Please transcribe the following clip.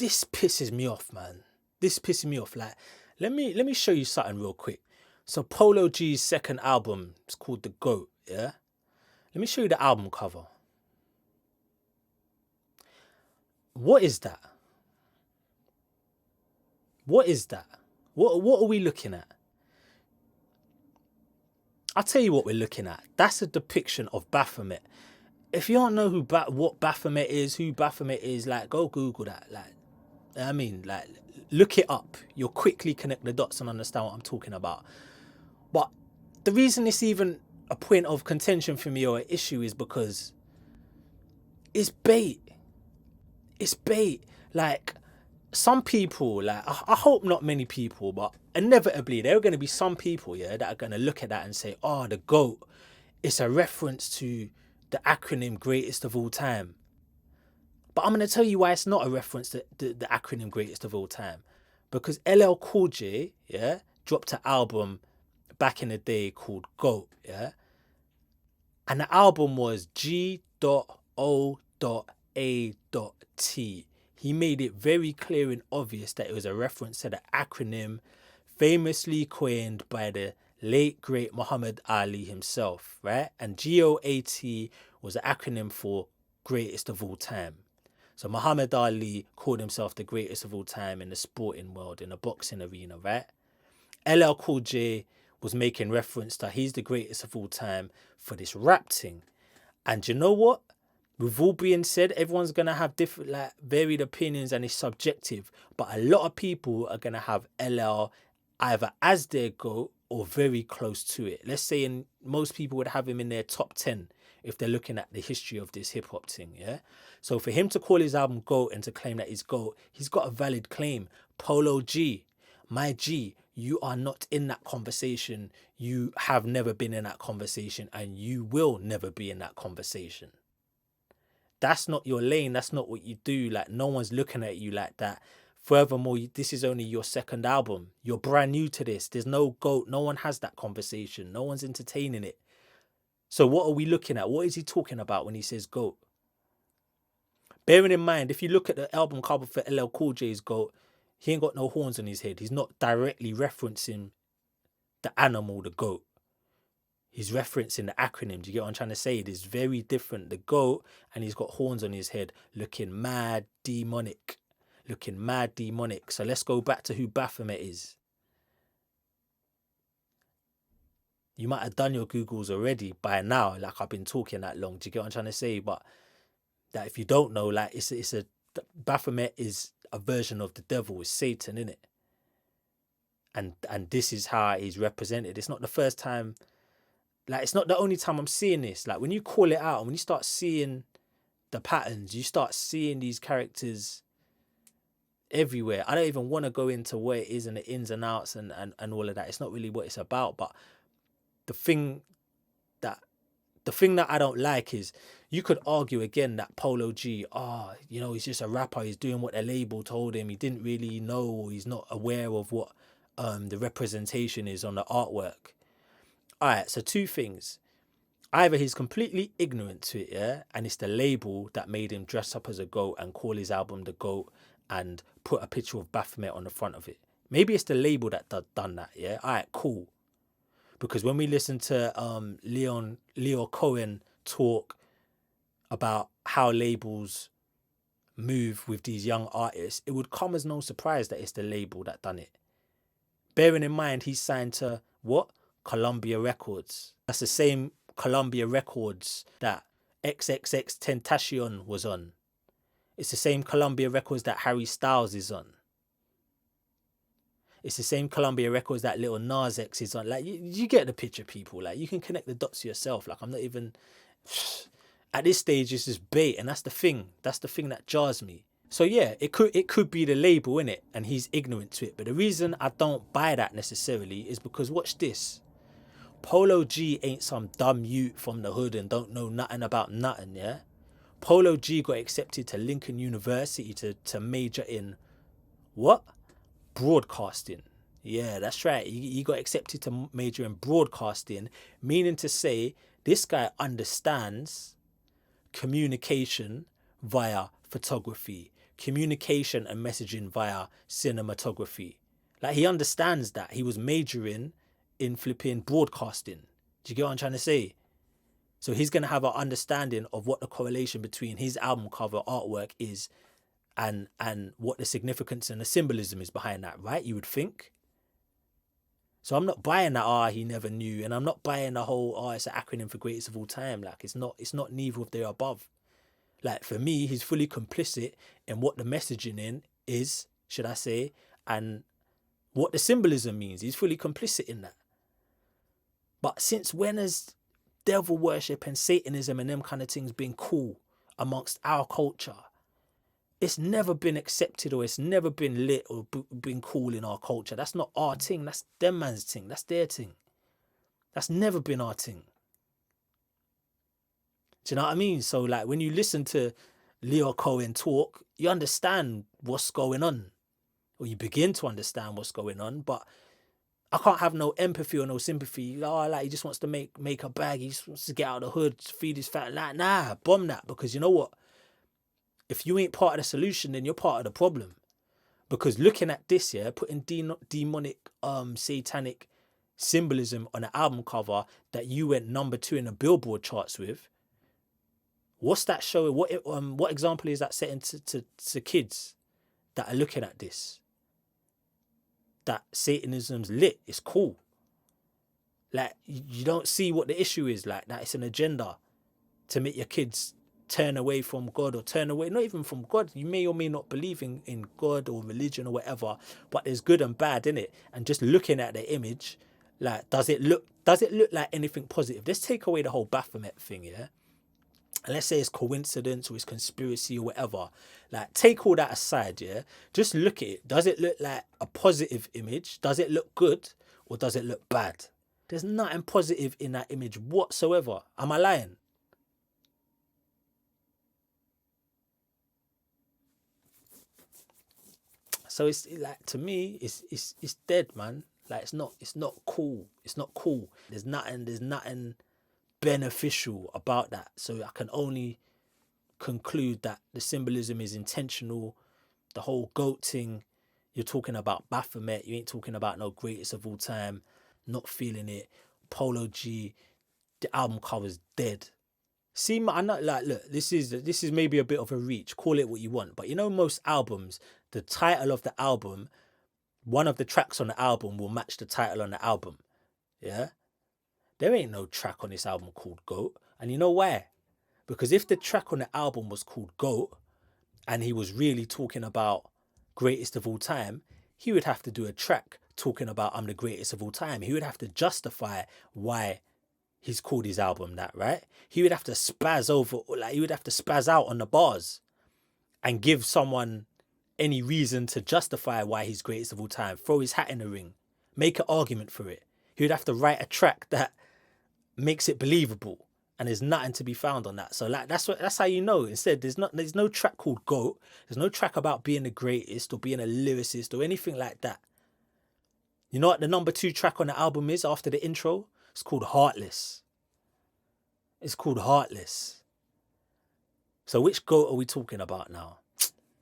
this pisses me off, man. This pisses me off. Like, let me show you something real quick. So Polo G's second album is called The GOAT, yeah? Let me show you the album cover. What is that? What is that? What are we looking at? I'll tell you what we're looking at. That's a depiction of Baphomet. If you don't know what Baphomet is, who Baphomet is, like, go Google that. Like, I mean, like, look it up. You'll quickly connect the dots and understand what I'm talking about. But the reason it's even a point of contention for me or an issue is because it's bait. It's bait. Like, some people, like, I hope not many people, but inevitably there are going to be some people, yeah, that are going to look at that and say, oh, the GOAT, it's a reference to the acronym greatest of all time. But I'm going to tell you why it's not a reference to the acronym greatest of all time. Because LL Cool J, yeah, dropped an album back in the day called GOAT, yeah? And the album was G.O.A.T. He made it very clear and obvious that it was a reference to the acronym famously coined by the late, great Muhammad Ali himself, right? And GOAT was an acronym for greatest of all time. So Muhammad Ali called himself the greatest of all time in the sporting world, in the boxing arena, right? LL Cool J was making reference to he's the greatest of all time for this rap thing. And you know what? With all being said, everyone's going to have different, like, varied opinions and it's subjective. But a lot of people are going to have LL either as their GOAT or very close to it. Let's say most people would have him in their top 10 if they're looking at the history of this hip hop thing, yeah? So for him to call his album GOAT and to claim that he's GOAT, he's got a valid claim. Polo G, my G, you are not in that conversation. You have never been in that conversation and you will never be in that conversation. That's not your lane. That's not what you do. Like, no one's looking at you like that. Furthermore, this is only your second album. You're brand new to this. There's no GOAT. No one has that conversation. No one's entertaining it. So what are we looking at? What is he talking about when he says GOAT? Bearing in mind, if you look at the album cover for LL Cool J's GOAT, he ain't got no horns on his head. He's not directly referencing the animal, the GOAT. He's referencing the acronym. Do you get what I'm trying to say? It is very different. The GOAT, and he's got horns on his head, looking mad demonic. Looking mad demonic. So let's go back to who Baphomet is. You might have done your Googles already by now, like I've been talking that long. Do you get what I'm trying to say? But that if you don't know, like, Baphomet is a version of the devil, is Satan, innit? And this is how he's represented. It's not the first time. Like, it's not the only time I'm seeing this. Like, when you call it out and when you start seeing the patterns, you start seeing these characters everywhere. I don't even want to go into where it is and the ins and outs and all of that. It's not really what it's about. But the thing that I don't like is you could argue again that Polo G, he's just a rapper. He's doing what the label told him. He didn't really know, or he's not aware of what the representation is on the artwork. All right, so two things. Either he's completely ignorant to it, yeah, and it's the label that made him dress up as a GOAT and call his album The GOAT and put a picture of Baphomet on the front of it. Maybe it's the label that done that, yeah? All right, cool. Because when we listen to Leo Cohen talk about how labels move with these young artists, it would come as no surprise that it's the label that done it. Bearing in mind, he's signed to what? Columbia Records. That's the same Columbia Records that LXX Tentacion was on. It's the same Columbia Records that Harry Styles is on. It's the same Columbia Records that Lil Nas X is on. Like, you get the picture, people. Like, you can connect the dots yourself. Like, I'm not even... At this stage, it's just bait, and that's the thing. That's the thing that jars me. So yeah, it could be the label, innit? And he's ignorant to it. But the reason I don't buy that necessarily is because, watch this. Polo G ain't some dumb youth from the hood and don't know nothing about nothing, yeah? Polo G got accepted to Lincoln University to major in what? Broadcasting. Yeah, that's right. He got accepted to major in broadcasting, meaning to say this guy understands communication via photography, communication and messaging via cinematography. Like, he understands that. He was majoring in flipping broadcasting. Do you get what I'm trying to say? So he's going to have an understanding of what the correlation between his album cover artwork is and what the significance and the symbolism is behind that, right? You would think. So I'm not buying that, he never knew. And I'm not buying the whole, it's an acronym for greatest of all time. Like, it's not neither of the above. Like, for me, he's fully complicit in what the messaging in is, should I say, and what the symbolism means. He's fully complicit in that. But since when has devil worship and Satanism and them kind of things been cool amongst our culture? It's never been accepted, or it's never been lit or been cool in our culture. That's not our thing. That's them man's thing. That's their thing. That's never been our thing. Do you know what I mean? So, like, when you listen to Leo Cohen talk, you understand what's going on, or you begin to understand what's going on. But I can't have no empathy or no sympathy. Like, he just wants to make a bag. He just wants to get out of the hood, feed his fat. Like, nah, bomb that. Because you know what? If you ain't part of the solution, then you're part of the problem. Because looking at this, putting demonic, satanic symbolism on an album cover that you went #2 in the Billboard charts with, what's that showing? What example is that setting to kids that are looking at this? That Satanism's lit, it's cool. Like, you don't see what the issue is. Like, that it's an agenda to make your kids turn away from God, or turn away, not even from God. You may or may not believe in God or religion or whatever, but there's good and bad in it. And just looking at the image, like, does it look like anything positive? Let's take away the whole Baphomet thing, yeah? And let's say it's coincidence or it's conspiracy or whatever. Like, take all that aside, yeah? Just look at it. Does it look like a positive image? Does it look good, or does it look bad? There's nothing positive in that image whatsoever. Am I lying? So it's like, to me, it's dead, man. Like, it's not cool. It's not cool. There's nothing beneficial about that. So I can only conclude that the symbolism is intentional. The whole goat thing, you're talking about Baphomet. You ain't talking about no greatest of all time. Not feeling it. Polo G, the album cover's dead. See, I'm not like, look, this is maybe a bit of a reach. Call it what you want. But you know, most albums, the title of the album, one of the tracks on the album will match the title on the album. Yeah? There ain't no track on this album called Goat. And you know why? Because if the track on the album was called Goat, and he was really talking about greatest of all time, he would have to do a track talking about I'm the greatest of all time. He would have to justify why he's called his album that, right? He would have to spaz out on the bars and give someone any reason to justify why he's greatest of all time. Throw his hat in the ring. Make an argument for it. He would have to write a track that makes it believable. And there's nothing to be found on that. So, like, that's how you know. Instead, there's no track called Goat. There's no track about being the greatest or being a lyricist or anything like that. You know what the #2 track on the album is after the intro? It's called Heartless. It's called Heartless. So which goat are we talking about now?